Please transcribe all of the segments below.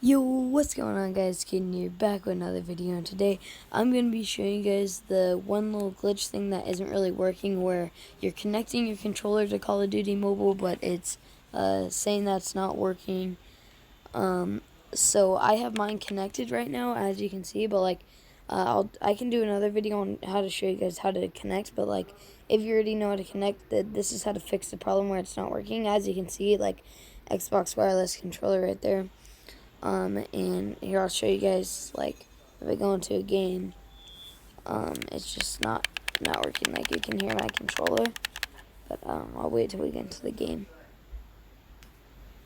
Yo, what's going on, guys? Kidding here, back with another video, and today I'm going to be showing you guys the one little glitch thing that isn't really working, where you're connecting your controller to Call of Duty Mobile, but it's saying that's not working. So I have mine connected right now, as you can see, but I can do another video on how to show you guys how to connect, but if you already know how to connect, this is how to fix the problem where it's not working. As you can see, Xbox wireless controller right there. And here I'll show you guys, if I go into a game, it's just not working. You can hear my controller, but I'll wait till we get into the game.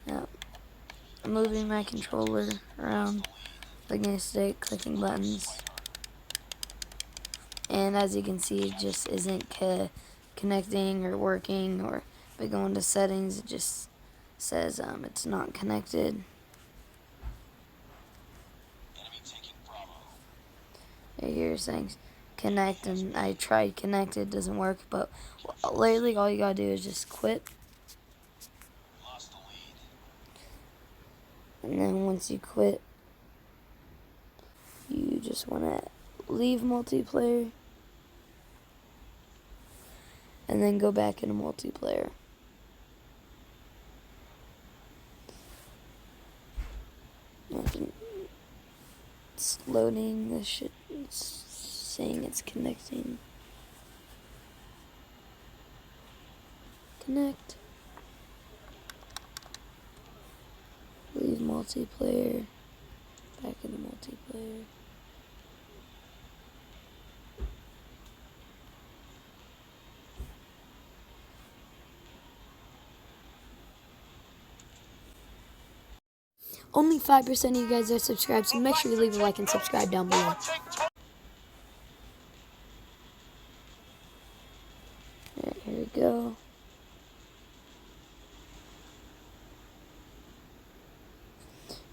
Now, I'm moving my controller around, clicking a stick, clicking buttons, and as you can see, it just isn't connecting or working. Or if I go into settings, it just says it's not connected. Here saying connect, and I tried connect, it doesn't work. But lately, all you gotta do is just quit, and then once you quit, you just want to leave multiplayer and then go back into multiplayer. It's loading. This shit, it's saying it's connecting. Connect. Leave multiplayer. Back into multiplayer. Only 5% of you guys are subscribed, so make sure you leave a like and subscribe down below. Alright, here we go.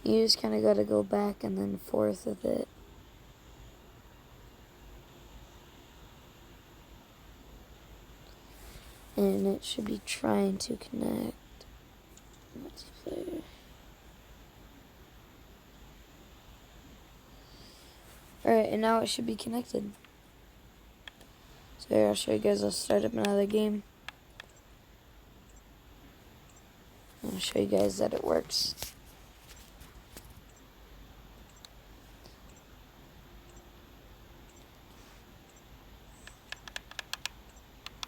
You just kind of got to go back and then forth with it. And it should be trying to connect multiplayer. Alright, and now it should be connected. So here, I'll show you guys. I'll start up another game. I'll show you guys that it works.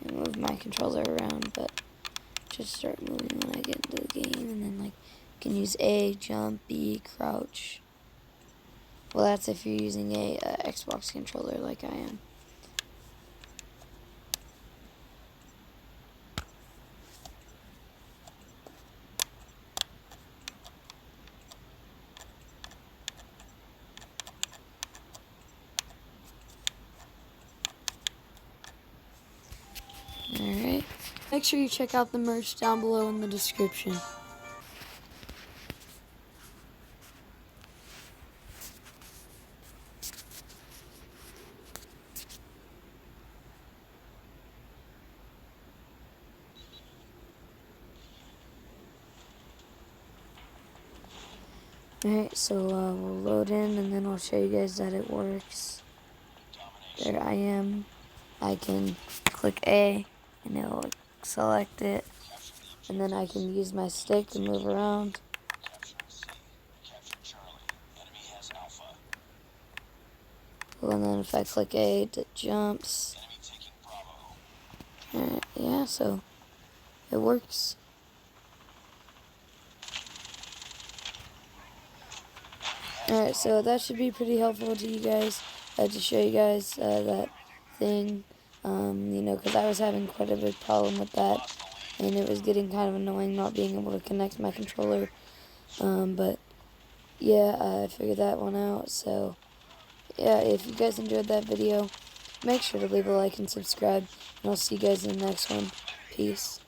I move my controller around, but just start moving when I get into the game. And then you can use A, jump, B, crouch. Well, that's if you're using a Xbox controller like I am. Alright. Make sure you check out the merch down below in the description. Alright, so we'll load in, and then I'll show you guys that it works. There I am. I can click A, and it'll select it, and then I can use my stick to move around. And then if I click A, it jumps. Alright, yeah, so it works. Alright, so that should be pretty helpful to you guys, to show you guys that thing, because I was having quite a big problem with that, and it was getting kind of annoying not being able to connect my controller, but yeah, I figured that one out. So yeah, if you guys enjoyed that video, make sure to leave a like and subscribe, and I'll see you guys in the next one. Peace.